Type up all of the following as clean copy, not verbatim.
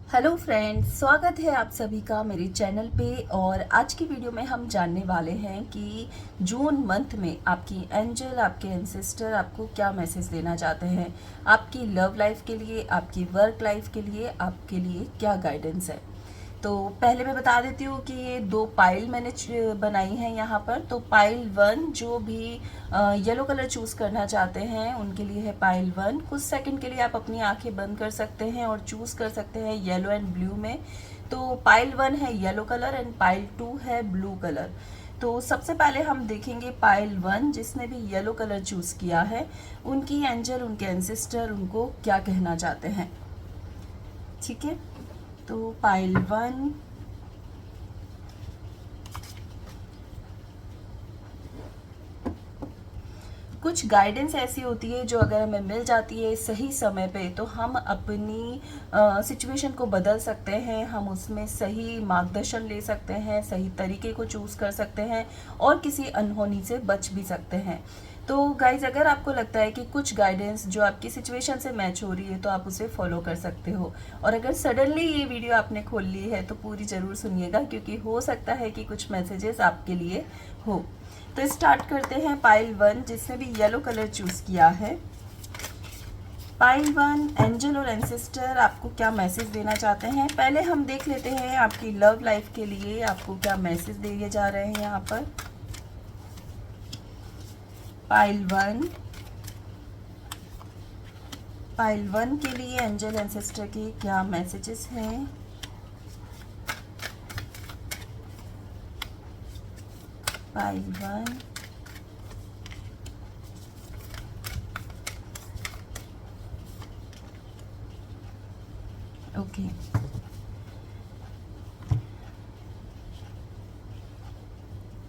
Hello friends, स्वागत है आप सभी का मेरे चैनल पे। और आज की वीडियो में हम जानने वाले हैं कि जून मंथ में आपकी एंजल, आपके एंसेस्टर आपको क्या मैसेज देना चाहते हैं। आपकी लव लाइफ के लिए, आपकी वर्क लाइफ के लिए, आपके लिए क्या गाइडेंस है। तो पहले मैं बता देती हूँ कि ये दो पाइल मैंने बनाई हैं यहाँ पर। तो पाइल वन, जो भी येलो कलर चूज़ करना चाहते हैं उनके लिए है पाइल वन। कुछ सेकंड के लिए आप अपनी आंखें बंद कर सकते हैं और चूज़ कर सकते हैं येलो एंड ब्लू में। तो पाइल वन है yellow colour and pile two है ब्लू कलर। तो सबसे पहले हम देखेंगे पाइल वन, जिसने भी येलो कलर चूज़ किया है, उनकी एंजल, उनके एंसेस्टर उनको क्या कहना चाहते हैं। ठीक है, तो पाइल वन, कुछ गाइडेंस ऐसी होती है जो अगर हमें मिल जाती है सही समय पे तो हम अपनी सिचुएशन को बदल सकते हैं, हम उसमें सही मार्गदर्शन ले सकते हैं, सही तरीके को चूज़ कर सकते हैं और किसी अनहोनी से बच भी सकते हैं। तो गाइज, अगर आपको लगता है कि कुछ गाइडेंस जो आपकी सिचुएशन से मैच हो रही है तो आप उसे फॉलो कर सकते हो। और अगर सडनली ये वीडियो आपने खोल ली है तो पूरी ज़रूर सुनिएगा, क्योंकि हो सकता है कि कुछ मैसेजेस आपके लिए हो। तो स्टार्ट करते हैं पाइल वन, जिसने भी येलो कलर चूज किया है। पाइल वन, एंजल और एंसेस्टर आपको क्या मैसेज देना चाहते हैं। पहले हम देख लेते हैं आपकी लव लाइफ के लिए आपको क्या मैसेज दिए जा रहे हैं यहाँ पर। पाइल वन, पाइल वन के लिए एंजल एंसेस्टर के क्या मैसेजेस हैं। Pile one, okay.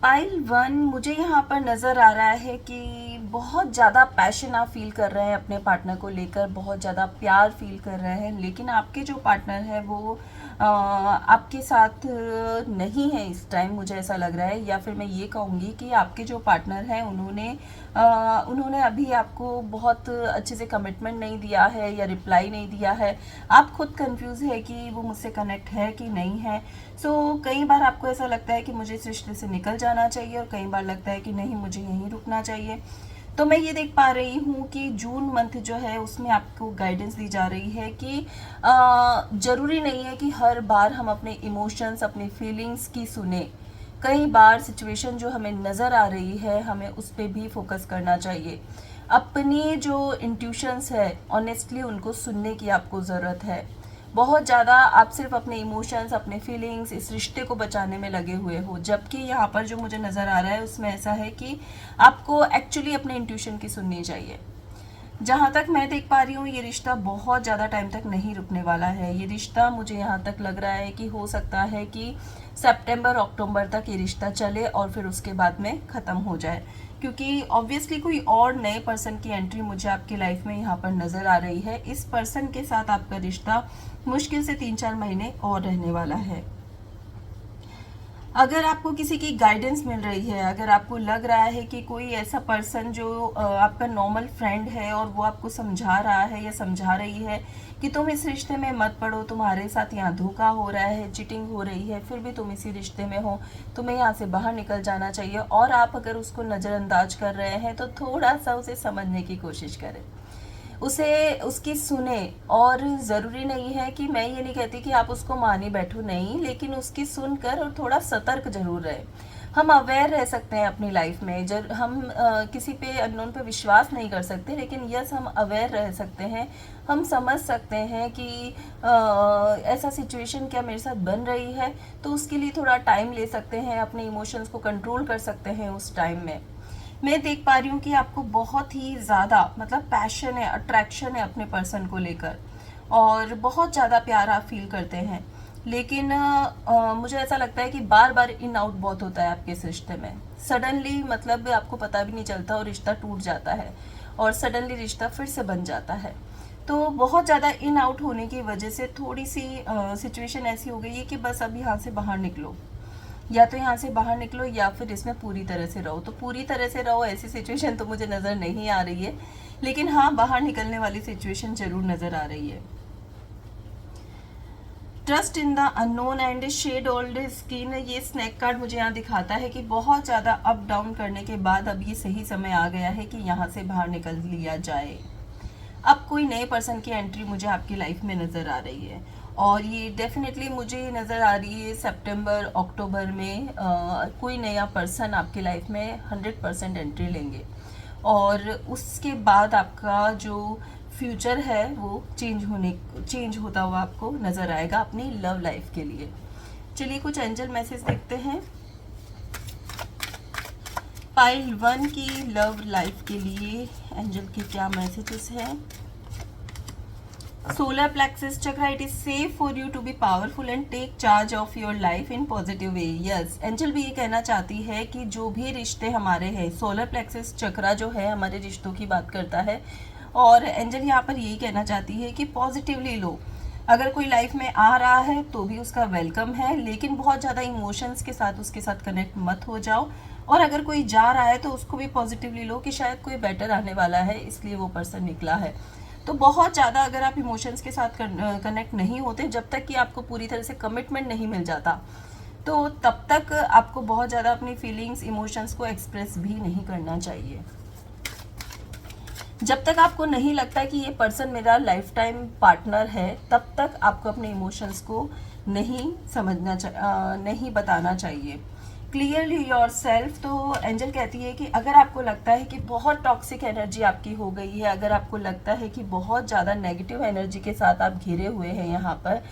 Pile one, मुझे यहाँ पर नज़र आ रहा है कि बहुत ज़्यादा पैशन आप फील कर रहे हैं अपने पार्टनर को लेकर, बहुत ज़्यादा प्यार फील कर रहे हैं, लेकिन आपके जो पार्टनर है वो आपके साथ नहीं है इस टाइम, मुझे ऐसा लग रहा है। या फिर मैं ये कहूँगी कि आपके जो पार्टनर हैं उन्होंने अभी आपको बहुत अच्छे से कमिटमेंट नहीं दिया है या रिप्लाई नहीं दिया है। आप खुद कंफ्यूज है कि वो मुझसे कनेक्ट है कि नहीं है। कई बार आपको ऐसा लगता है कि मुझे इस रिश्ते से निकल जाना चाहिए और कई बार लगता है कि नहीं, मुझे यहीं रुकना चाहिए। तो मैं ये देख पा रही हूँ कि जून मंथ जो है उसमें आपको गाइडेंस दी जा रही है कि ज़रूरी नहीं है कि हर बार हम अपने इमोशंस, अपनी फीलिंग्स की सुने। कई बार सिचुएशन जो हमें नज़र आ रही है हमें उस पर भी फोकस करना चाहिए। अपनी जो इंट्यूशंस है ऑनेस्टली उनको सुनने की आपको ज़रूरत है। बहुत ज़्यादा आप सिर्फ अपने इमोशंस, अपने फीलिंग्स, इस रिश्ते को बचाने में लगे हुए हो, जबकि यहाँ पर जो मुझे नज़र आ रहा है उसमें ऐसा है कि आपको एक्चुअली अपने इंट्यूशन की सुननी चाहिए। जहाँ तक मैं देख पा रही हूँ ये रिश्ता बहुत ज़्यादा टाइम तक नहीं रुकने वाला है। ये रिश्ता मुझे यहाँ तक लग रहा है कि हो सकता है कि सितंबर अक्टूबर तक ये रिश्ता चले और फिर उसके बाद में ख़त्म हो जाए, क्योंकि ऑब्वियसली कोई और नए पर्सन की एंट्री मुझे आपकी लाइफ में यहाँ पर नज़र आ रही है। इस पर्सन के साथ आपका रिश्ता मुश्किल से 3-4 महीने और रहने वाला है। अगर आपको किसी की गाइडेंस मिल रही है, अगर आपको लग रहा है कि कोई ऐसा पर्सन जो आपका नॉर्मल फ्रेंड है और वो आपको समझा रहा है या समझा रही है कि तुम इस रिश्ते में मत पड़ो, तुम्हारे साथ यहाँ धोखा हो रहा है, चीटिंग हो रही है, फिर भी तुम इसी रिश्ते में हो, तुम्हें यहाँ से बाहर निकल जाना चाहिए, और आप अगर उसको नज़रअंदाज कर रहे हैं तो थोड़ा सा उसे समझने की कोशिश करें, उसे उसकी सुने। और ज़रूरी नहीं है कि, मैं ये नहीं कहती कि आप उसको माने बैठो, नहीं, लेकिन उसकी सुनकर और थोड़ा सतर्क जरूर रहे। हम अवेयर रह सकते हैं अपनी लाइफ में, हम किसी पे अननोन पे विश्वास नहीं कर सकते, लेकिन यस हम अवेयर रह सकते हैं। हम समझ सकते हैं कि ऐसा सिचुएशन क्या मेरे साथ बन रही है, तो उसके लिए थोड़ा टाइम ले सकते हैं, अपने इमोशंस को कंट्रोल कर सकते हैं उस टाइम में। मैं देख पा रही हूँ कि आपको बहुत ही ज़्यादा मतलब पैशन है, अट्रैक्शन है अपने पर्सन को लेकर, और बहुत ज़्यादा प्यार आप फील करते हैं, लेकिन मुझे ऐसा लगता है कि बार बार इन आउट बहुत होता है आपके इस रिश्ते में। सडनली मतलब आपको पता भी नहीं चलता और रिश्ता टूट जाता है, और सडनली रिश्ता फिर से बन जाता है। तो बहुत ज़्यादा इन आउट होने की वजह से थोड़ी सी सिचुएशन ऐसी हो गई है कि बस अब यहाँ से बाहर निकलो, या तो यहाँ से बाहर निकलो या फिर इसमें पूरी तरह से रहो। तो पूरी तरह से रहो ऐसी सिचुएशन तो मुझे नज़र नहीं आ रही है, लेकिन हाँ बाहर निकलने वाली सिचुएशन ज़रूर नज़र आ रही है। Trust in the unknown and shed old skin, ये स्नैक कार्ड मुझे यहाँ दिखाता है कि बहुत ज़्यादा अप डाउन करने के बाद अब ये सही समय आ गया है कि यहाँ से बाहर निकल लिया जाए। अब कोई नए पर्सन की एंट्री मुझे आपकी लाइफ में नज़र आ रही है, और ये डेफिनेटली मुझे नज़र आ रही है सितंबर अक्टूबर में कोई नया पर्सन आपकी लाइफ में 100% एंट्री लेंगे, और उसके बाद आपका जो फ्यूचर है वो चेंज होता हुआ आपको नज़र आएगा अपनी लव लाइफ के लिए। चलिए कुछ एंजल मैसेज देखते हैं पाइल 1 की लव लाइफ के लिए। एंजल के क्या मैसेजेस हैं? Solar plexus chakra, it is safe for you to be powerful and take charge of your life in positive way. Yes, angel भी ये कहना चाहती है कि जो भी रिश्ते हमारे हैं, सोलर प्लेक्सस चक्रा जो है हमारे रिश्तों की बात करता है, और एंजल यहाँ पर यही कहना चाहती है कि पॉजिटिवली लो। अगर कोई लाइफ में आ रहा है तो भी उसका वेलकम है, लेकिन बहुत ज़्यादा इमोशंस के साथ उसके साथ कनेक्ट मत हो जाओ। और अगर कोई जा रहा है तो उसको भी पॉजिटिवली लो कि शायद कोई बेटर आने वाला है, इसलिए वो पर्सन निकला है। तो बहुत ज़्यादा अगर आप इमोशंस के साथ कनेक्ट नहीं होते, जब तक कि आपको पूरी तरह से कमिटमेंट नहीं मिल जाता, तो तब तक आपको बहुत ज़्यादा अपनी फीलिंग्स, इमोशंस को एक्सप्रेस भी नहीं करना चाहिए। जब तक आपको नहीं लगता कि ये पर्सन मेरा लाइफ टाइम पार्टनर है, तब तक आपको अपने इमोशंस को नहीं बताना चाहिए। क्लियरली योर सेल्फ, तो एंजल कहती है कि अगर आपको लगता है कि बहुत टॉक्सिक एनर्जी आपकी हो गई है, अगर आपको लगता है कि बहुत ज़्यादा नेगेटिव एनर्जी के साथ आप घिरे हुए हैं यहाँ पर,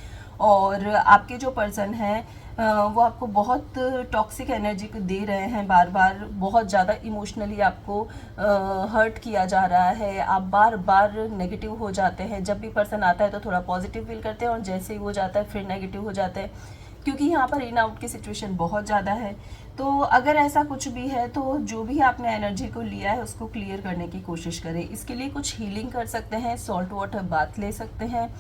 और आपके जो पर्सन हैं वो आपको बहुत टॉक्सिक एनर्जी को दे रहे हैं, बार बार बहुत ज़्यादा इमोशनली आपको हर्ट किया जा रहा है, आप बार बार नेगेटिव हो जाते हैं। जब भी पर्सन आता है तो थोड़ा पॉजिटिव फील करते हैं, और जैसे ही वो जाता है फिर नेगेटिव हो जाते हैं, क्योंकि यहाँ पर इन आउट की सिचुएशन बहुत ज़्यादा है। तो अगर ऐसा कुछ भी है तो जो भी आपने एनर्जी को लिया है उसको क्लियर करने की कोशिश करें। इसके लिए कुछ हीलिंग कर सकते हैं, सॉल्ट वाटर बाथ ले सकते हैं,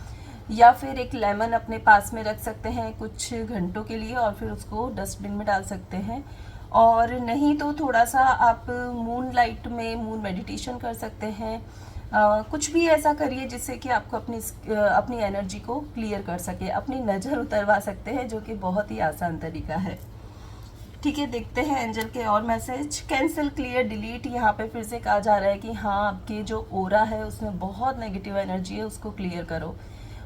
या फिर एक लेमन अपने पास में रख सकते हैं कुछ घंटों के लिए, और फिर उसको डस्टबिन में डाल सकते हैं। और नहीं तो थोड़ा सा आप मून लाइट में मून मेडिटेशन कर सकते हैं। कुछ भी ऐसा करिए जिससे कि आपको अपनी एनर्जी को क्लियर कर सके, अपनी नज़र उतरवा सकते हैं, जो कि बहुत ही आसान तरीका है। ठीक है, देखते हैं एंजल के और मैसेज। कैंसिल, क्लियर, डिलीट, यहाँ पे फिर से कहा जा रहा है कि हाँ, आपके जो ओरा है उसमें बहुत नेगेटिव एनर्जी है, उसको क्लियर करो,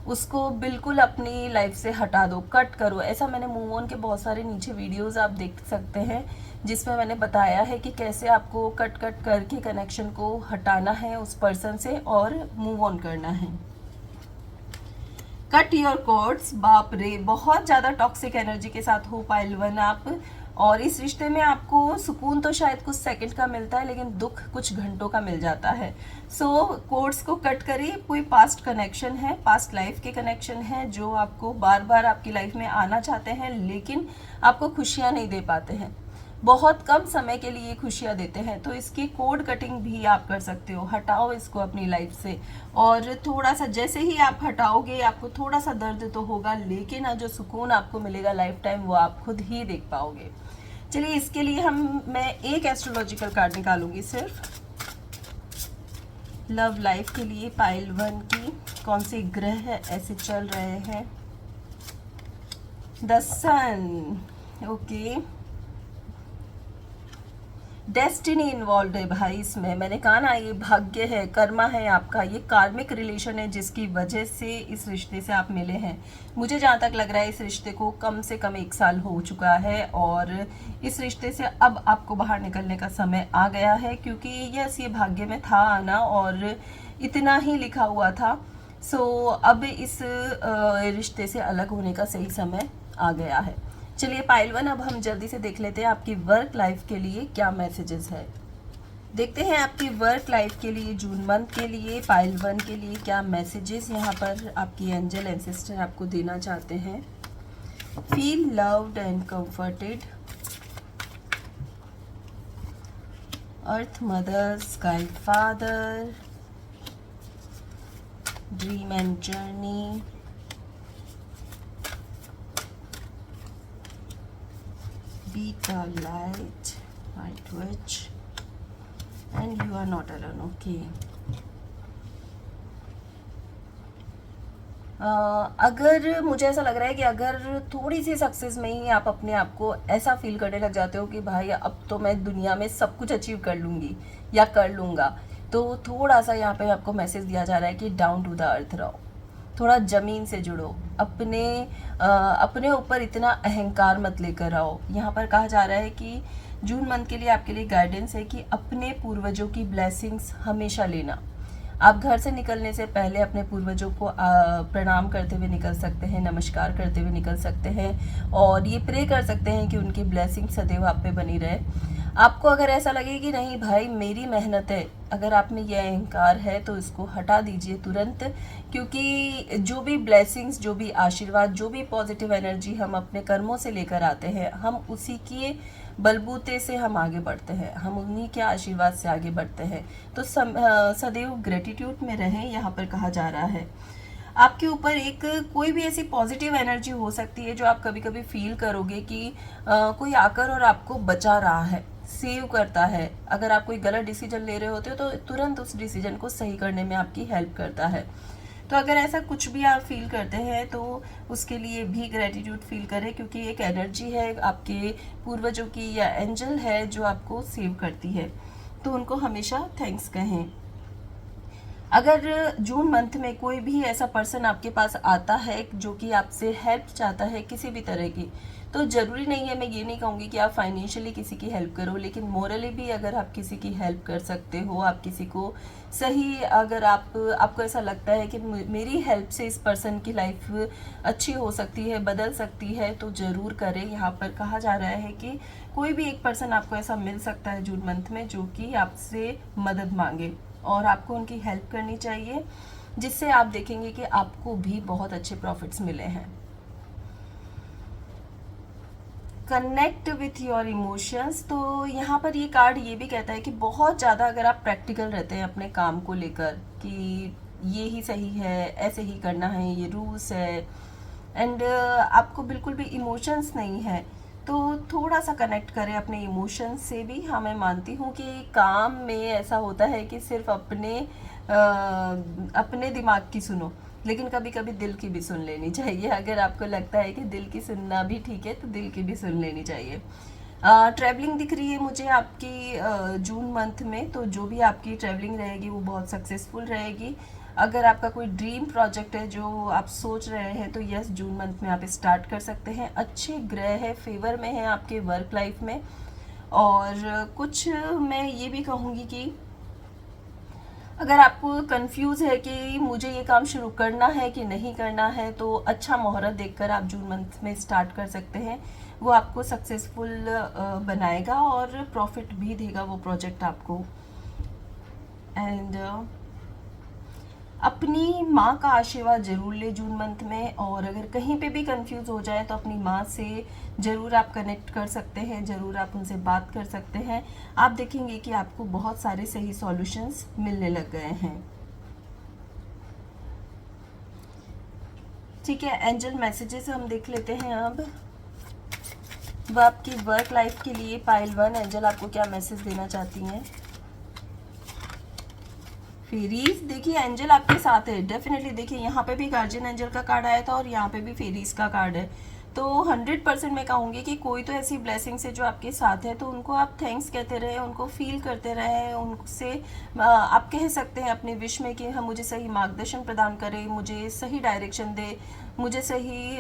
उसको बिल्कुल अपनी लाइफ से हटा दो, कट करो। ऐसा मैंने मूव ऑन के बहुत सारे नीचे वीडियोस आप देख सकते हैं, जिसमें मैंने बताया है कि कैसे आपको कट करके कनेक्शन को हटाना है उस पर्सन से और मूव ऑन करना है। कट योर कॉर्ड्स, बाप रे, बहुत ज़्यादा टॉक्सिक एनर्जी के साथ हो पाइल 1 आप, और इस रिश्ते में आपको सुकून तो शायद कुछ सेकंड का मिलता है, लेकिन दुख कुछ घंटों का मिल जाता है। सो कोर्ड्स को कट करिए। कोई पास्ट कनेक्शन है, पास्ट लाइफ के कनेक्शन है, जो आपको बार बार आपकी लाइफ में आना चाहते हैं, लेकिन आपको खुशियाँ नहीं दे पाते हैं, बहुत कम समय के लिए खुशियाँ देते हैं। तो इसकी कोड कटिंग भी आप कर सकते हो, हटाओ इसको अपनी लाइफ से। और थोड़ा सा जैसे ही आप हटाओगे, आपको थोड़ा सा दर्द तो होगा, लेकिन जो सुकून आपको मिलेगा लाइफ टाइम, वो आप खुद ही देख पाओगे। चलिए, इसके लिए मैं एक एस्ट्रोलॉजिकल कार्ड निकालूंगी सिर्फ। लव लाइफ के लिए पाइल 1 की कौन से ग्रह ऐसे चल रहे हैं? The sun, okay, destiny involve है भाई इसमें। मैंने कहा ना, ये भाग्य है, कर्मा है आपका, ये कार्मिक रिलेशन है जिसकी वजह से इस रिश्ते से आप मिले हैं। मुझे जहाँ तक लग रहा है इस रिश्ते को कम से कम 1 साल हो चुका है, और इस रिश्ते से अब आपको बाहर निकलने का समय आ गया है, क्योंकि यस, ये भाग्य में था आना और इतना ही लिखा हुआ था। सो अब इस रिश्ते से अलग होने का सही समय आ गया है। चलिए पाइल 1, अब हम जल्दी से देख लेते हैं आपकी वर्क लाइफ के लिए क्या मैसेजेस है। देखते हैं आपकी वर्क लाइफ के लिए जून मंथ के लिए पाइल 1 के लिए क्या मैसेजेस यहाँ पर आपकी एंजल एंसेस्टर आपको देना चाहते हैं। Feel loved and comforted, earth mother, sky father, dream and journey, be the light, White Witch, and you are not alone, okay. अगर मुझे ऐसा लग रहा है कि अगर थोड़ी सी सक्सेस में ही आप अपने आप को ऐसा फील करने लग जाते हो कि भाई अब तो मैं दुनिया में सब कुछ अचीव कर लूँगी या कर लूँगा, तो थोड़ा सा यहाँ पे आपको मैसेज दिया जा रहा है कि डाउन टू द अर्थ रहो, थोड़ा ज़मीन से जुड़ो, अपने ऊपर इतना अहंकार मत लेकर आओ। यहाँ पर कहा जा रहा है कि जून मंथ के लिए आपके लिए गाइडेंस है कि अपने पूर्वजों की ब्लेसिंग्स हमेशा लेना। आप घर से निकलने से पहले अपने पूर्वजों को प्रणाम करते हुए निकल सकते हैं, नमस्कार करते हुए निकल सकते हैं और ये प्रे कर सकते हैं कि उनकी ब्लेसिंग सदैव आप पे बनी रहे। आपको अगर ऐसा लगे कि नहीं भाई मेरी मेहनत है, अगर आप में यह अहंकार है तो इसको हटा दीजिए तुरंत, क्योंकि जो भी ब्लेसिंग्स, जो भी आशीर्वाद, जो भी पॉजिटिव एनर्जी हम अपने कर्मों से लेकर आते हैं, हम उसी के बलबूते से हम आगे बढ़ते हैं, हम उन्हीं के आशीर्वाद से आगे बढ़ते हैं। तो सदैव ग्रेटिट्यूड में रहें, यहाँ पर कहा जा रहा है। आपके ऊपर एक कोई भी ऐसी पॉजिटिव एनर्जी हो सकती है जो आप कभी कभी फील करोगे कि कोई आकर और आपको बचा रहा है, सेव करता है। अगर आप कोई गलत डिसीजन ले रहे होते हो तो तुरंत उस डिसीजन को सही करने में आपकी हेल्प करता है। तो अगर ऐसा कुछ भी आप फील करते हैं तो उसके लिए भी ग्रेटिट्यूड फील करें, क्योंकि एक एनर्जी है आपके पूर्वजों की या एंजल है जो आपको सेव करती है, तो उनको हमेशा थैंक्स कहें। अगर जून मंथ में कोई भी ऐसा पर्सन आपके पास आता है जो कि आपसे हेल्प चाहता है किसी भी तरह की, तो ज़रूरी नहीं है, मैं ये नहीं कहूँगी कि आप फाइनेंशियली किसी की हेल्प करो, लेकिन मोरली भी अगर आप किसी की हेल्प कर सकते हो, आप किसी को सही, अगर आपको ऐसा लगता है कि मेरी हेल्प से इस पर्सन की लाइफ अच्छी हो सकती है, बदल सकती है, तो ज़रूर करें। यहाँ पर कहा जा रहा है कि कोई भी एक पर्सन आपको ऐसा मिल सकता है जून मंथ में जो कि आपसे मदद मांगे और आपको उनकी हेल्प करनी चाहिए, जिससे आप देखेंगे कि आपको भी बहुत अच्छे प्रॉफिट्स मिले हैं। कनेक्ट विथ योर इमोशंस, तो यहाँ पर ये कार्ड ये भी कहता है कि बहुत ज़्यादा अगर आप प्रैक्टिकल रहते हैं अपने काम को लेकर कि ये ही सही है, ऐसे ही करना है, ये रूल्स है, एंड आपको बिल्कुल भी इमोशंस नहीं है, तो थोड़ा सा कनेक्ट करें अपने इमोशंस से भी। हाँ, मैं मानती हूँ कि काम में ऐसा होता है कि सिर्फ अपने दिमाग की सुनो, लेकिन कभी कभी दिल की भी सुन लेनी चाहिए। अगर आपको लगता है कि दिल की सुनना भी ठीक है तो दिल की भी सुन लेनी चाहिए। ट्रैवलिंग दिख रही है मुझे आपकी जून मंथ में, तो जो भी आपकी ट्रैवलिंग रहेगी वो बहुत सक्सेसफुल रहेगी। अगर आपका कोई ड्रीम प्रोजेक्ट है जो आप सोच रहे हैं तो यस, जून मंथ में आप स्टार्ट कर सकते हैं। अच्छे ग्रह है, फेवर में है आपके वर्क लाइफ में। और कुछ मैं ये भी कहूँगी कि अगर आपको कंफ्यूज है कि मुझे ये काम शुरू करना है कि नहीं करना है, तो अच्छा मुहूर्त देखकर आप जून मंथ में स्टार्ट कर सकते हैं। वो आपको सक्सेसफुल बनाएगा और प्रॉफिट भी देगा वो प्रोजेक्ट आपको। एंड अपनी माँ का आशीर्वाद जरूर ले जून मंथ में, और अगर कहीं पे भी कंफ्यूज हो जाए तो अपनी माँ से ज़रूर आप कनेक्ट कर सकते हैं, ज़रूर आप उनसे बात कर सकते हैं। आप देखेंगे कि आपको बहुत सारे सही सॉल्यूशंस मिलने लग गए हैं। ठीक है, एंजल मैसेजेस हम देख लेते हैं अब। वह आपकी वर्क लाइफ के लिए पाइल 1 एंजल आपको क्या मैसेज देना चाहती हैं। फेरीज, देखिए एंजल आपके साथ है डेफिनेटली। देखिए यहाँ पे भी गार्जियन एंजल का कार्ड आया था और यहाँ पे भी फेरीज का कार्ड है, तो 100% मैं कहूँगी कि कोई तो ऐसी ब्लेसिंग्स है जो आपके साथ है, तो उनको आप थैंक्स कहते रहे, उनको फील करते रहे, उनसे आप कह सकते हैं अपने विश में कि हम मुझे सही मार्गदर्शन प्रदान करें, मुझे सही डायरेक्शन दे, मुझे सही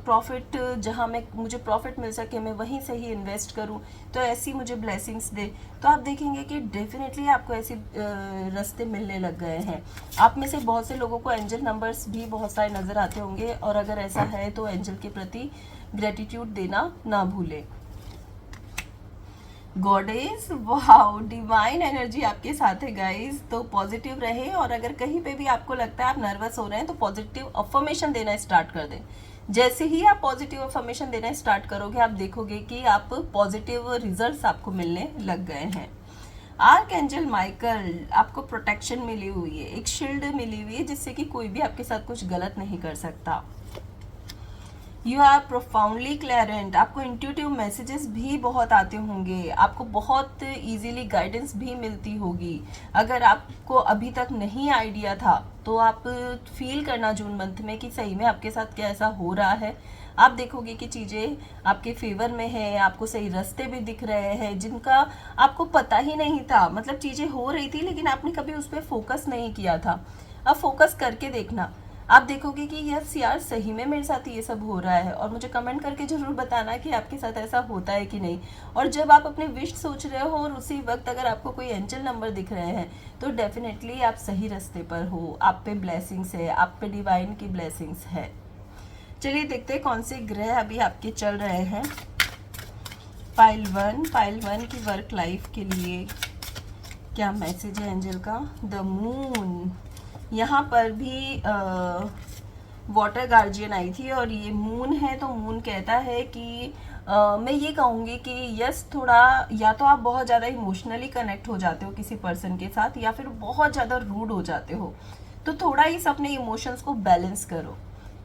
प्रॉफिट, जहाँ मैं मुझे प्रॉफिट मिल सके मैं वहीं सही इन्वेस्ट करूँ, तो ऐसी मुझे ब्लेसिंग्स दे। तो आप देखेंगे कि डेफिनेटली आपको ऐसे रास्ते मिलने लग गए हैं। आप में से बहुत से लोगों को एंजल नंबर्स भी बहुत सारे नज़र आते होंगे, और अगर ऐसा है तो एंजल के प्रति ग्रेटिट्यूड देना ना भूलें। गॉडेस, वाओ, डिवाइन एनर्जी आपके साथ है गाइस, तो पॉजिटिव रहे। और अगर कहीं पे भी आपको लगता है आप नर्वस हो रहे हैं तो पॉजिटिव अफर्मेशन देना स्टार्ट कर दें। जैसे ही आप पॉजिटिव अफर्मेशन देना स्टार्ट करोगे आप देखोगे कि आप पॉजिटिव रिजल्ट्स आपको मिलने लग गए हैं। आर्क एंजल माइकल, आपको प्रोटेक्शन मिली हुई है, एक शील्ड मिली हुई है जिससे कि कोई भी आपके साथ कुछ गलत नहीं कर सकता। यू आर प्रोफाउंडली क्लैरेंट, आपको इंट्यूटिव मैसेजेस भी बहुत आते होंगे, आपको बहुत इजीली गाइडेंस भी मिलती होगी। अगर आपको अभी तक नहीं आइडिया था तो आप फील करना जून मंथ में कि सही में आपके साथ क्या ऐसा हो रहा है। आप देखोगे कि चीज़ें आपके फेवर में है, आपको सही रास्ते भी दिख रहे हैं जिनका आपको पता ही नहीं था। मतलब चीज़ें हो रही थी लेकिन आपने कभी उस पर फोकस नहीं किया था। अब फोकस करके देखना, आप देखोगे कि यस यार सही में मेरे साथ ये सब हो रहा है। और मुझे कमेंट करके ज़रूर बताना कि आपके साथ ऐसा होता है कि नहीं। और जब आप अपने विश सोच रहे हो और उसी वक्त अगर आपको कोई एंजल नंबर दिख रहे हैं तो डेफिनेटली आप सही रास्ते पर हो, आप पे ब्लेसिंग्स है, आप पे डिवाइन की ब्लेसिंग्स है। चलिए देखते हैं कौन से ग्रह अभी आपके चल रहे हैं। पाइल वन की वर्क लाइफ के लिए क्या मैसेज है एंजल का। द मून, यहाँ पर भी वाटर गार्जियन आई थी और ये मून है तो मून कहता है कि मैं ये कहूँगी कि यस थोड़ा या तो आप बहुत ज़्यादा इमोशनली कनेक्ट हो जाते हो किसी पर्सन के साथ या फिर बहुत ज़्यादा रूड हो जाते हो, तो थोड़ा इस अपने इमोशंस को बैलेंस करो।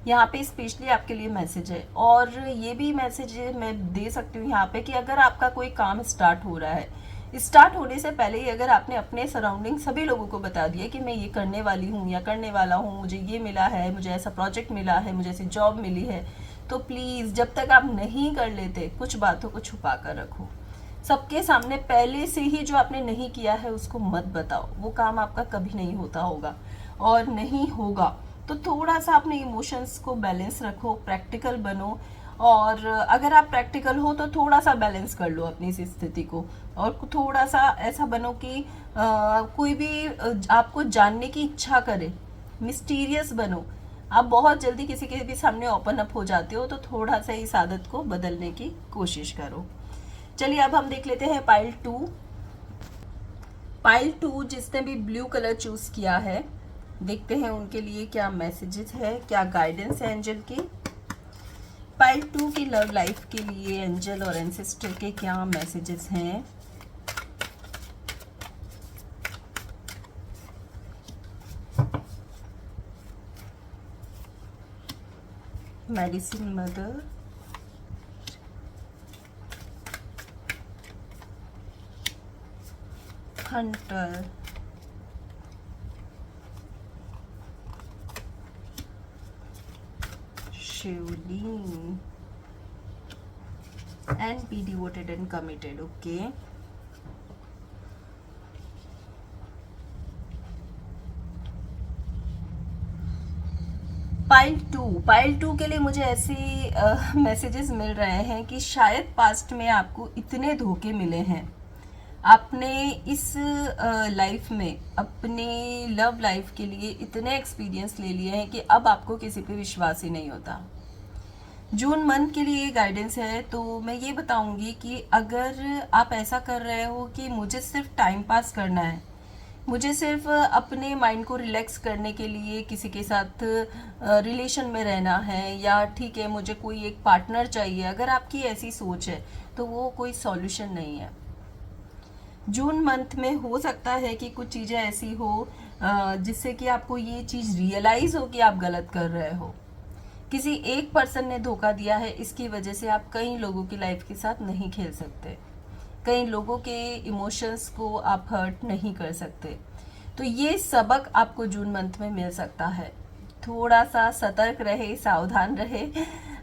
यहाँ पे स्पेशली आपके लिए मैसेज है। और ये भी मैसेज मैं दे सकती हूँ यहाँ पे कि अगर आपका कोई काम स्टार्ट हो रहा है, स्टार्ट होने से पहले ही अगर आपने अपने सराउंडिंग सभी लोगों को बता दिया कि मैं ये करने वाली हूँ या करने वाला हूँ, मुझे ये मिला है, मुझे ऐसा प्रोजेक्ट मिला है, मुझे ऐसी जॉब मिली है, तो प्लीज़ जब तक आप नहीं कर लेते कुछ बातों को छुपा कर रखो। सबके सामने पहले से ही जो आपने नहीं किया है उसको मत बताओ, वो काम आपका कभी नहीं होता होगा और नहीं होगा। तो थोड़ा सा अपने इमोशंस को बैलेंस रखो, प्रैक्टिकल बनो। और अगर आप प्रैक्टिकल हो तो थोड़ा सा बैलेंस कर लो अपनी इस स्थिति को। और थोड़ा सा ऐसा बनो कि कोई भी आपको जानने की इच्छा करे, मिस्टीरियस बनो। आप बहुत जल्दी किसी के भी सामने ओपन अप हो जाते हो, तो थोड़ा सा इस आदत को बदलने की कोशिश करो। चलिए अब हम देख लेते हैं पाइल टू जिसने भी ब्लू कलर चूज किया है, देखते हैं उनके लिए क्या मैसेजेस है, क्या गाइडेंस है एंजल की। पाइल टू की लव लाइफ के लिए एंजल और एंसेस्टर के क्या मैसेजेस हैं। Medicine mother, hunter, Shivling and be devoted and committed. Okay, pile two के लिए मुझे ऐसे मैसेजेस मिल रहे हैं कि शायद पास्ट में आपको इतने धोखे मिले हैं, आपने इस लाइफ में अपने लव लाइफ के लिए इतने एक्सपीरियंस ले लिए हैं कि अब आपको किसी पे विश्वास ही नहीं होता। जून मंथ के लिए गाइडेंस है तो मैं ये बताऊंगी कि अगर आप ऐसा कर रहे हो कि मुझे सिर्फ टाइम पास करना है, मुझे सिर्फ अपने माइंड को रिलैक्स करने के लिए किसी के साथ रिलेशन में रहना है, या ठीक है मुझे कोई एक पार्टनर चाहिए, अगर आपकी ऐसी सोच है तो वो कोई सॉल्यूशन नहीं है। जून मंथ में हो सकता है कि कुछ चीज़ें ऐसी हो जिससे कि आपको ये चीज़ रियलाइज़ हो कि आप गलत कर रहे हो। किसी एक पर्सन ने धोखा दिया है, इसकी वजह से आप कई लोगों की लाइफ के साथ नहीं खेल सकते, कई लोगों के इमोशंस को आप हर्ट नहीं कर सकते। तो ये सबक आपको जून मंथ में मिल सकता है। थोड़ा सा सतर्क रहे, सावधान रहे।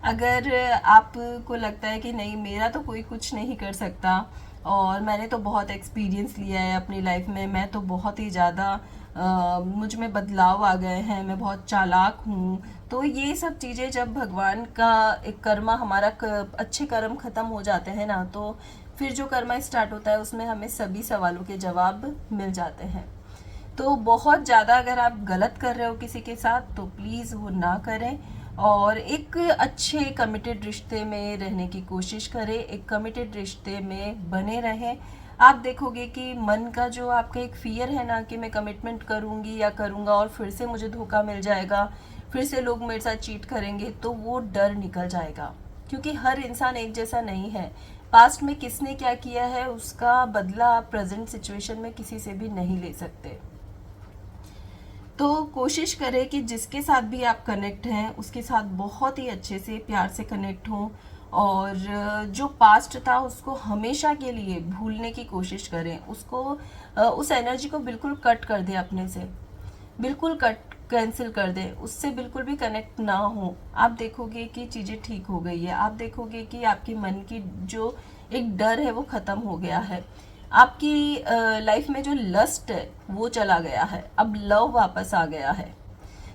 अगर आपको लगता है कि नहीं मेरा तो कोई कुछ नहीं कर सकता और मैंने तो बहुत एक्सपीरियंस लिया है अपनी लाइफ में, मैं तो बहुत ही ज़्यादा मुझ में बदलाव आ गए हैं, मैं बहुत चालाक हूँ, तो ये सब चीज़ें जब भगवान का एक कर्मा हमारा अच्छे कर्म ख़त्म हो जाते हैं ना, तो फिर जो कर्मा स्टार्ट होता है उसमें हमें सभी सवालों के जवाब मिल जाते हैं। तो बहुत ज़्यादा अगर आप गलत कर रहे हो किसी के साथ तो प्लीज़ वो ना करें और एक अच्छे कमिटेड रिश्ते में रहने की कोशिश करें, एक कमिटेड रिश्ते में बने रहें। आप देखोगे कि मन का जो आपका एक फियर है ना कि मैं कमिटमेंट करूँगी या करूँगा और फिर से मुझे धोखा मिल जाएगा, फिर से लोग मेरे साथ चीट करेंगे, तो वो डर निकल जाएगा। क्योंकि हर इंसान एक जैसा नहीं है, पास्ट में किसने क्या किया है उसका बदला आप प्रेजेंट सिचुएशन में किसी से भी नहीं ले सकते। तो कोशिश करें कि जिसके साथ भी आप कनेक्ट हैं उसके साथ बहुत ही अच्छे से प्यार से कनेक्ट हों, और जो पास्ट था उसको हमेशा के लिए भूलने की कोशिश करें, उसको उस एनर्जी को बिल्कुल कट कर दें अपने से, बिल्कुल कट कैंसिल कर दें, उससे बिल्कुल भी कनेक्ट ना हो। आप देखोगे कि चीज़ें ठीक हो गई है, आप देखोगे कि आपके मन की जो एक डर है वो ख़त्म हो गया है, आपकी लाइफ में जो लस्ट है वो चला गया है, अब लव वापस आ गया है।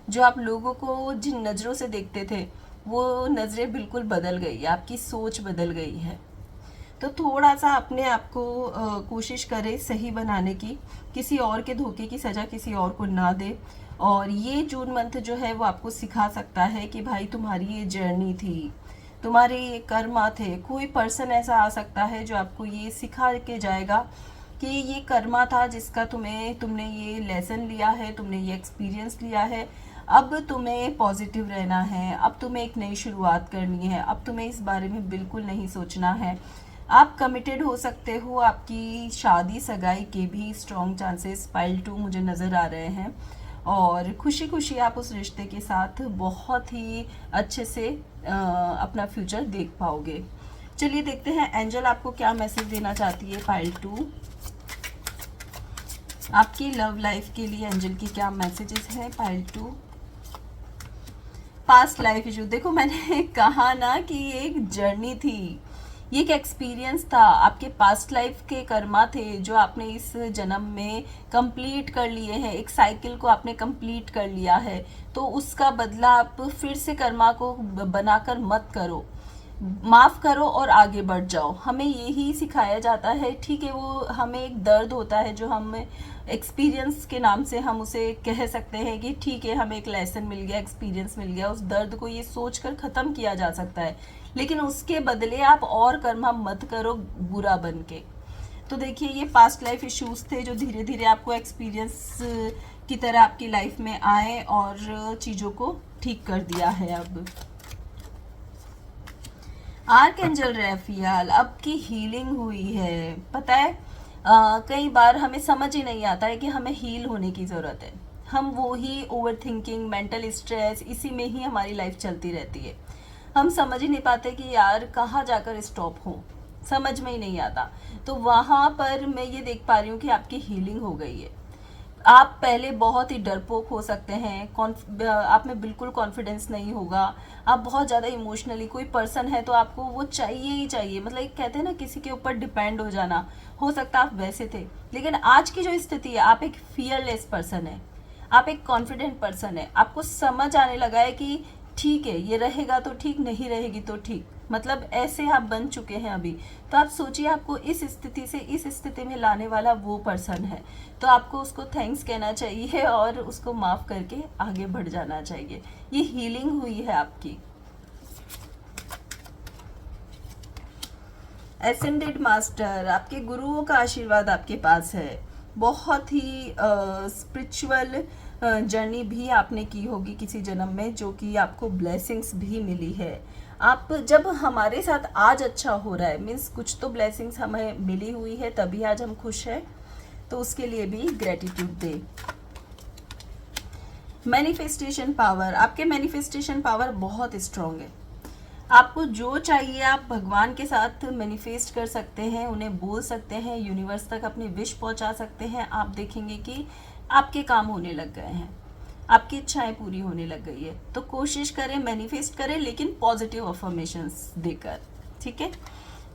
जो आप लोगों को जिन नज़रों से देखते थे वो नज़रें बिल्कुल बदल गई है, आपकी सोच बदल गई है। तो थोड़ा सा अपने आप को कोशिश करें सही बनाने की, किसी और के धोखे की सज़ा किसी और को ना दे। और ये जून मंथ जो है वो आपको सिखा सकता है कि भाई तुम्हारी ये जर्नी थी, तुम्हारे ये कर्मा थे। कोई पर्सन ऐसा आ सकता है जो आपको ये सिखा के जाएगा कि ये कर्मा था जिसका तुमने ये लेसन लिया है, तुमने ये एक्सपीरियंस लिया है। अब तुम्हें पॉजिटिव रहना है, अब तुम्हें एक नई शुरुआत करनी है, अब तुम्हें इस बारे में बिल्कुल नहीं सोचना है। आप कमिटेड हो सकते हो, आपकी शादी सगाई के भी स्ट्रॉन्ग चांसेस पाइल 2 मुझे नज़र आ रहे हैं, और खुशी खुशी आप उस रिश्ते के साथ बहुत ही अच्छे से अपना फ्यूचर देख पाओगे। चलिए देखते हैं एंजल आपको क्या मैसेज देना चाहती है। पाइल 2 आपकी लव लाइफ के लिए एंजल की क्या मैसेजेस हैं। Pile 2 past life issue. देखो मैंने कहा ना कि ये एक जर्नी थी, ये एक एक्सपीरियंस था, आपके पास्ट लाइफ के कर्मा थे जो आपने इस जन्म में कंप्लीट कर लिए हैं, एक साइकिल को आपने कंप्लीट कर लिया है। तो उसका बदला आप फिर से कर्मा को बनाकर मत करो, माफ़ करो और आगे बढ़ जाओ। हमें यही सिखाया जाता है, ठीक है। वो हमें एक दर्द होता है जो हम एक्सपीरियंस के नाम से हम उसे कह सकते हैं कि ठीक है हमें एक लेसन मिल गया, एक्सपीरियंस मिल गया, उस दर्द को ये सोच कर ख़त्म किया जा सकता है, लेकिन उसके बदले आप और कर्मा मत करो बुरा बन के। तो देखिए ये पास्ट लाइफ इश्यूज थे जो धीरे धीरे आपको एक्सपीरियंस की तरह आपकी लाइफ में आए और चीज़ों को ठीक कर दिया है। अब आर्कएंजल रैफियाल, अब की हीलिंग हुई है। पता है कई बार हमें समझ ही नहीं आता है कि हमें हील होने की ज़रूरत है। हम वो ही ओवर थिंकिंग, मेंटल स्ट्रेस, इसी में ही हमारी लाइफ चलती रहती है। हम समझ ही नहीं पाते कि यार कहाँ जाकर स्टॉप हो, समझ में ही नहीं आता। तो वहाँ पर मैं ये देख पा रही हूँ कि आपकी हीलिंग हो गई है। आप पहले बहुत ही डरपोक हो सकते हैं, आप में बिल्कुल कॉन्फिडेंस नहीं होगा, आप बहुत ज़्यादा इमोशनली, कोई पर्सन है तो आपको वो चाहिए ही चाहिए, मतलब एक कहते हैं ना किसी के ऊपर डिपेंड हो जाना, हो सकता आप वैसे थे। लेकिन आज की जो स्थिति है, आप एक फियरलेस पर्सन है, आप एक कॉन्फिडेंट पर्सन है। आपको समझ आने लगा है कि ठीक है ये रहेगा तो ठीक, नहीं रहेगी तो ठीक, मतलब ऐसे आप बन चुके हैं अभी। तो आप सोचिए आपको इस स्थिति से इस स्थिति में लाने वाला वो पर्सन है, तो आपको उसको थैंक्स कहना चाहिए और उसको माफ़ करके आगे बढ़ जाना चाहिए। ये हीलिंग हुई है आपकी। एसेंडेड मास्टर, आपके गुरुओं का आशीर्वाद आपके पास है। बहुत ही स्पिरिचुअल जर्नी भी आपने की होगी किसी जन्म में, जो कि आपको ब्लेसिंग्स भी मिली है। आप जब हमारे साथ आज अच्छा हो रहा है, मीन्स कुछ तो ब्लेसिंग्स हमें मिली हुई है, तभी आज हम खुश हैं, तो उसके लिए भी ग्रेटिट्यूड दे। मैनिफेस्टेशन पावर, आपके मैनिफेस्टेशन पावर बहुत स्ट्रांग है। आपको जो चाहिए आप भगवान के साथ मैनिफेस्ट कर सकते हैं, उन्हें बोल सकते हैं, यूनिवर्स तक अपनी विश पहुंचा सकते हैं। आप देखेंगे कि आपके काम होने लग गए हैं, आपकी इच्छाएं पूरी होने लग गई है। तो कोशिश करें, मैनिफेस्ट करें, लेकिन पॉजिटिव अफर्मेशंस देकर, ठीक है।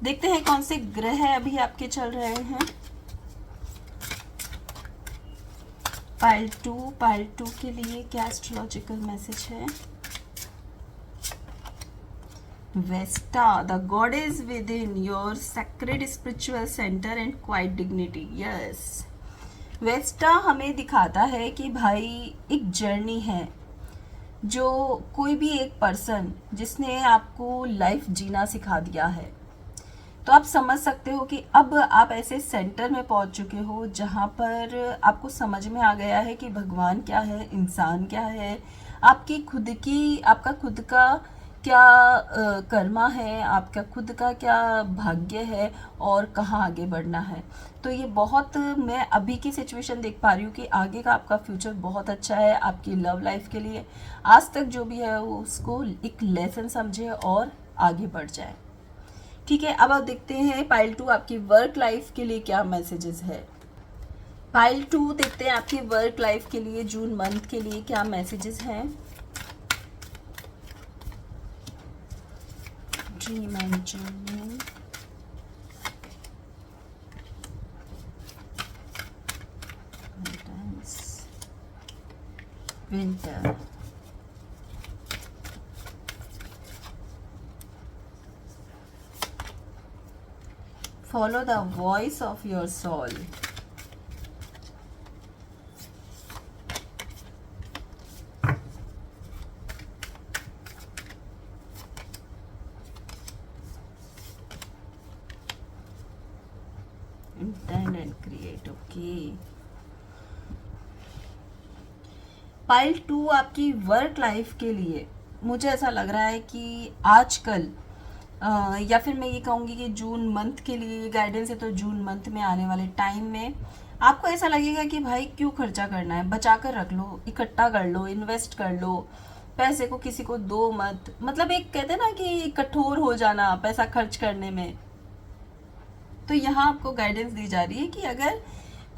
देखते हैं कौन से ग्रह अभी आपके चल रहे हैं। पाइल 2 के लिए क्या एस्ट्रोलॉजिकल मैसेज है। Vesta, the god is within your sacred spiritual center and quiet dignity. Yes. Vesta हमें दिखाता है कि भाई एक जर्नी है, जो कोई भी एक पर्सन जिसने आपको लाइफ जीना सिखा दिया है। तो आप समझ सकते हो कि अब आप ऐसे सेंटर में पहुंच चुके हो जहां पर आपको समझ में आ गया है कि भगवान क्या है, इंसान क्या है, आपका खुद का क्या कर्मा है, आपका खुद का क्या भाग्य है और कहाँ आगे बढ़ना है। तो ये बहुत, मैं अभी की सिचुएशन देख पा रही हूँ कि आगे का आपका फ्यूचर बहुत अच्छा है आपकी लव लाइफ के लिए। आज तक जो भी है वो उसको एक लेसन समझे और आगे बढ़ जाए। ठीक है, अब आप देखते हैं पाइल 2 आपकी वर्क लाइफ के लिए क्या मैसेजेस है। पाइल 2 देखते हैं आपकी वर्क लाइफ के लिए जून मंथ के लिए क्या मैसेजेस हैं। Dream and journey, winter, follow the voice of your soul, intend and create. Okay, pile 2 आपकी वर्क लाइफ के लिए मुझे ऐसा लग रहा है कि आजकल या फिर मैं ये कहूँगी कि जून मंथ के लिए गाइडेंस है, तो जून मंथ में आने वाले टाइम में आपको ऐसा लगेगा कि भाई क्यों खर्चा करना है, बचा कर रख लो, इकट्ठा कर लो, इन्वेस्ट कर लो, पैसे को किसी को दो मत। मतलब एक कहते हैं ना कि कठोर हो जाना पैसा खर्च करने में। तो यहाँ आपको गाइडेंस दी जा रही है कि अगर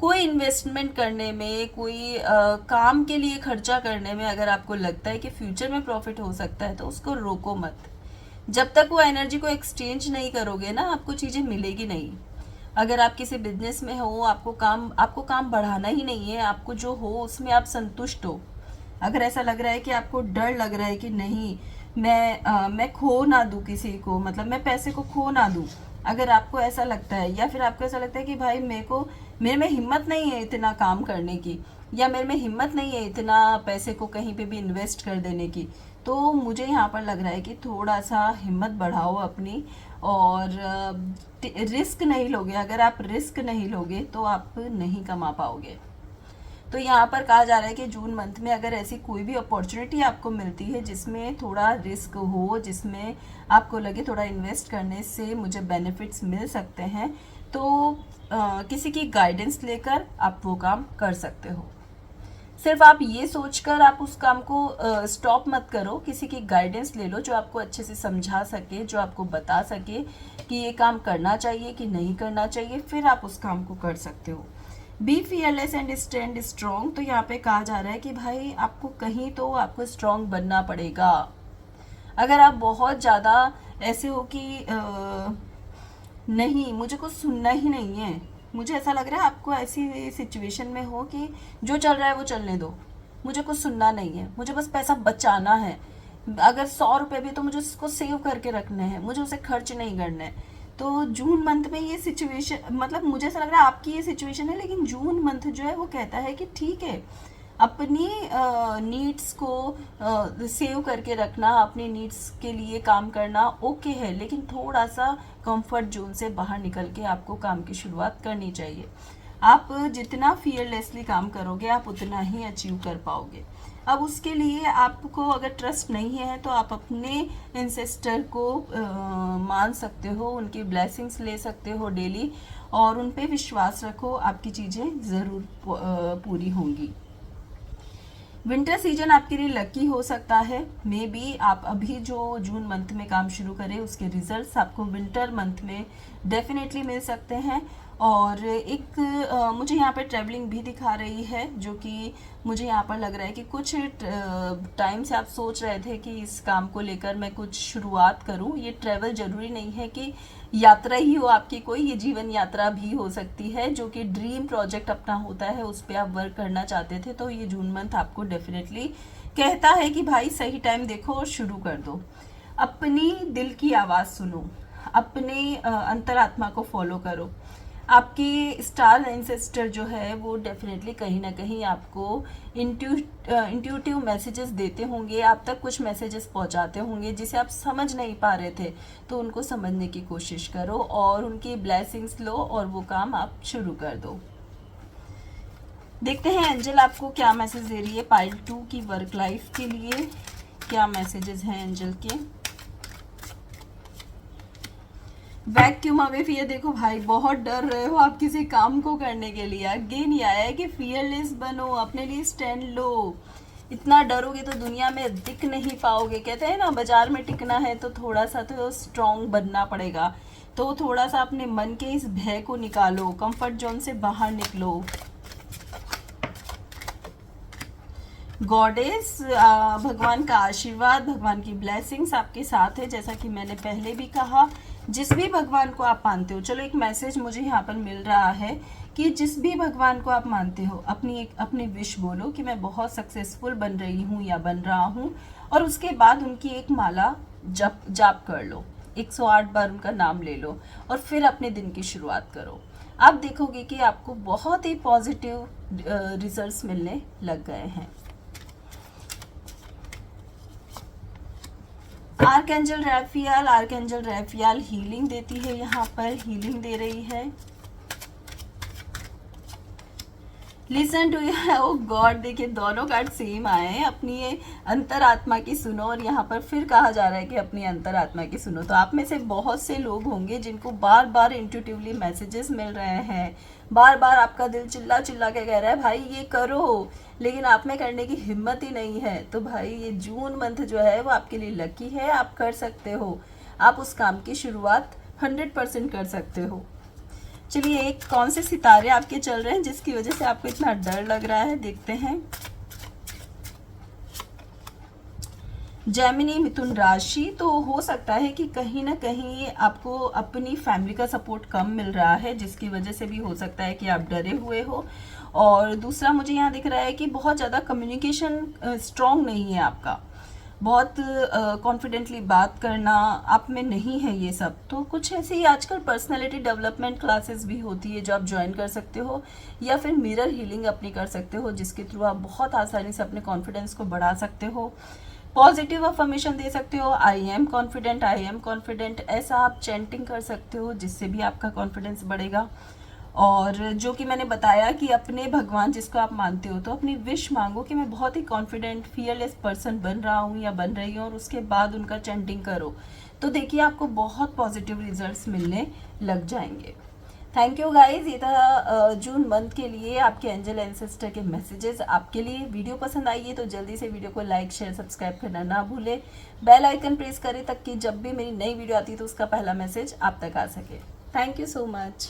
कोई इन्वेस्टमेंट करने में, कोई काम के लिए खर्चा करने में अगर आपको लगता है कि फ्यूचर में प्रॉफिट हो सकता है तो उसको रोको मत। जब तक वो एनर्जी को एक्सचेंज नहीं करोगे ना, आपको चीज़ें मिलेगी नहीं। अगर आप किसी बिजनेस में हो, आपको काम बढ़ाना ही नहीं है, आपको जो हो उसमें आप संतुष्ट हो। अगर ऐसा लग रहा है कि आपको डर लग रहा है कि नहीं, मैं खो ना दूं किसी को, मतलब मैं पैसे को खो ना दूं, अगर आपको ऐसा लगता है, या फिर आपको ऐसा लगता है कि भाई मेरे में हिम्मत नहीं है इतना काम करने की, या मेरे में हिम्मत नहीं है इतना पैसे को कहीं पे भी इन्वेस्ट कर देने की, तो मुझे यहाँ पर लग रहा है कि थोड़ा सा हिम्मत बढ़ाओ अपनी, और रिस्क नहीं लोगे। अगर आप रिस्क नहीं लोगे तो आप नहीं कमा पाओगे। तो यहाँ पर कहा जा रहा है कि जून मंथ में अगर ऐसी कोई भी अपॉर्चुनिटी आपको मिलती है जिसमें थोड़ा रिस्क हो, जिसमें आपको लगे थोड़ा इन्वेस्ट करने से मुझे बेनिफिट्स मिल सकते हैं, तो किसी की गाइडेंस लेकर आप वो काम कर सकते हो। सिर्फ आप ये सोचकर आप उस काम को स्टॉप मत करो, किसी की गाइडेंस ले लो जो आपको अच्छे से समझा सके, जो आपको बता सके कि ये काम करना चाहिए कि नहीं करना चाहिए, फिर आप उस काम को कर सकते हो। Be fearless and stand strong, तो यहाँ पे कहा जा रहा है कि भाई आपको कहीं तो आपको स्ट्रॉन्ग बनना पड़ेगा। अगर आप बहुत ज़्यादा ऐसे हो कि नहीं, मुझे कुछ सुनना ही नहीं है, मुझे ऐसा लग रहा है आपको ऐसी सिचुएशन में हो कि जो चल रहा है वो चलने दो, मुझे कुछ सुनना नहीं है, मुझे बस पैसा बचाना है, अगर 100 रुपये भी तो मुझे उसको सेव करके रखने हैं, मुझे उसे खर्च नहीं करना है। तो जून मंथ में ये सिचुएशन, मतलब मुझे ऐसा लग रहा है आपकी ये सिचुएशन है, लेकिन जून मंथ जो है वो कहता है कि ठीक है, अपनी नीड्स को सेव करके रखना, अपनी नीड्स के लिए काम करना ओके है, लेकिन थोड़ा सा कंफर्ट जोन से बाहर निकल के आपको काम की शुरुआत करनी चाहिए। आप जितना फियरलेसली काम करोगे आप उतना ही अचीव कर पाओगे। अब उसके लिए आपको अगर ट्रस्ट नहीं है तो आप अपने इंसेस्टर को मान सकते हो, उनकी ब्लेसिंग्स ले सकते हो डेली, और उन पे विश्वास रखो, आपकी चीज़ें ज़रूर पूरी होंगी। विंटर सीजन आपके लिए लकी हो सकता है। मे बी आप अभी जो जून मंथ में काम शुरू करें उसके रिजल्ट्स आपको विंटर मंथ में डेफिनेटली मिल सकते हैं। और एक मुझे यहाँ पे ट्रैवलिंग भी दिखा रही है, जो कि मुझे यहाँ पर लग रहा है कि कुछ टाइम से आप सोच रहे थे कि इस काम को लेकर मैं कुछ शुरुआत करूँ। ये ट्रैवल ज़रूरी नहीं है कि यात्रा ही हो आपकी कोई, ये जीवन यात्रा भी हो सकती है, जो कि ड्रीम प्रोजेक्ट अपना होता है, उस पर आप वर्क करना चाहते थे। तो ये जून मंथ आपको डेफिनेटली कहता है कि भाई सही टाइम देखो और शुरू कर दो। अपनी दिल की आवाज़ सुनो, अपने अंतरात्मा को फॉलो करो। आपके स्टार एंसेस्टर जो है वो डेफिनेटली कहीं ना कहीं आपको इंट्यूटिव मैसेजेस देते होंगे, आप तक कुछ मैसेजेस पहुंचाते होंगे जिसे आप समझ नहीं पा रहे थे, तो उनको समझने की कोशिश करो और उनकी ब्लेसिंग्स लो और वो काम आप शुरू कर दो। देखते हैं एंजल आपको क्या मैसेज दे रही है पाइल 2 की वर्क लाइफ के लिए। क्या मैसेजेस हैं एंजल के। वैक्यूम अवे फियर, देखो भाई बहुत डर रहे हो आप किसी काम को करने के लिए। अगेन ये आया है कि फियरलेस बनो, अपने लिए स्टैंड लो। इतना डरोगे तो दुनिया में दिख नहीं पाओगे। कहते हैं ना, बाजार में टिकना है तो थोड़ा सा तो स्ट्रांग बनना पड़ेगा। तो थोड़ा सा अपने मन के इस भय को निकालो, कंफर्ट जोन से बाहर निकलो। गॉडेस, भगवान का आशीर्वाद, भगवान की ब्लेसिंग्स आपके साथ है। जैसा कि मैंने पहले भी कहा, जिस भी भगवान को आप मानते हो, चलो एक मैसेज मुझे यहाँ पर मिल रहा है कि जिस भी भगवान को आप मानते हो, अपनी विश बोलो कि मैं बहुत सक्सेसफुल बन रही हूँ या बन रहा हूँ, और उसके बाद उनकी एक माला जाप कर लो, 108 बार उनका नाम ले लो, और फिर अपने दिन की शुरुआत करो। आप देखोगे कि आपको बहुत ही पॉजिटिव रिजल्ट्स मिलने लग गए हैं। आर्कएंजल रैफियाल हीलिंग देती है, यहाँ पर हीलिंग दे रही है। लिसन टू ओ गॉड, देखिए दोनों कार्ड सेम आए हैं। अपनी ये अंतरात्मा की सुनो, और यहाँ पर फिर कहा जा रहा है कि अपनी अंतरात्मा की सुनो। तो आप में से बहुत से लोग होंगे जिनको बार बार इंट्यूटिवली मैसेजेस मिल रहे हैं, बार बार आपका दिल चिल्ला चिल्ला के कह रहा है भाई ये करो, लेकिन आप में करने की हिम्मत ही नहीं है। तो भाई ये जून मंथ जो है वो आपके लिए लकी है, आप कर सकते हो, आप उस काम की शुरुआत 100% कर सकते हो। चलिए, एक कौन से सितारे आपके चल रहे हैं जिसकी वजह से आपको इतना डर लग रहा है, देखते हैं। जेमिनी, मिथुन राशि, तो हो सकता है कि कहीं ना कहीं आपको अपनी फैमिली का सपोर्ट कम मिल रहा है, जिसकी वजह से भी हो सकता है कि आप डरे हुए हो। और दूसरा मुझे यहाँ दिख रहा है कि बहुत ज़्यादा कम्युनिकेशन स्ट्रांग नहीं है आपका, बहुत कॉन्फिडेंटली बात करना आप में नहीं है ये सब। तो कुछ ऐसी आजकल पर्सनालिटी डेवलपमेंट क्लासेस भी होती है जो आप ज्वाइन कर सकते हो, या फिर मिरर हीलिंग अपनी कर सकते हो, जिसके थ्रू आप बहुत आसानी से अपने कॉन्फिडेंस को बढ़ा सकते हो। पॉजिटिव अफर्मेशन दे सकते हो, आई एम कॉन्फिडेंट, ऐसा आप चैंटिंग कर सकते हो, जिससे भी आपका कॉन्फिडेंस बढ़ेगा। और जो कि मैंने बताया कि अपने भगवान जिसको आप मानते हो, तो अपनी विश मांगो कि मैं बहुत ही कॉन्फिडेंट फियरलेस पर्सन बन रहा हूँ या बन रही हूँ, और उसके बाद उनका चैंटिंग करो। तो देखिए आपको बहुत पॉजिटिव रिजल्ट्स मिलने लग जाएंगे। थैंक यू गाइज, ये था जून मंथ के लिए आपके एंजल एंसेस्टर के मैसेजेस आपके लिए। वीडियो पसंद आई है तो जल्दी से वीडियो को लाइक शेयर सब्सक्राइब करना ना भूलें, बेल आइकन प्रेस करें ताकि जब भी मेरी नई वीडियो आती है तो उसका पहला मैसेज आप तक आ सके। Thank you so much.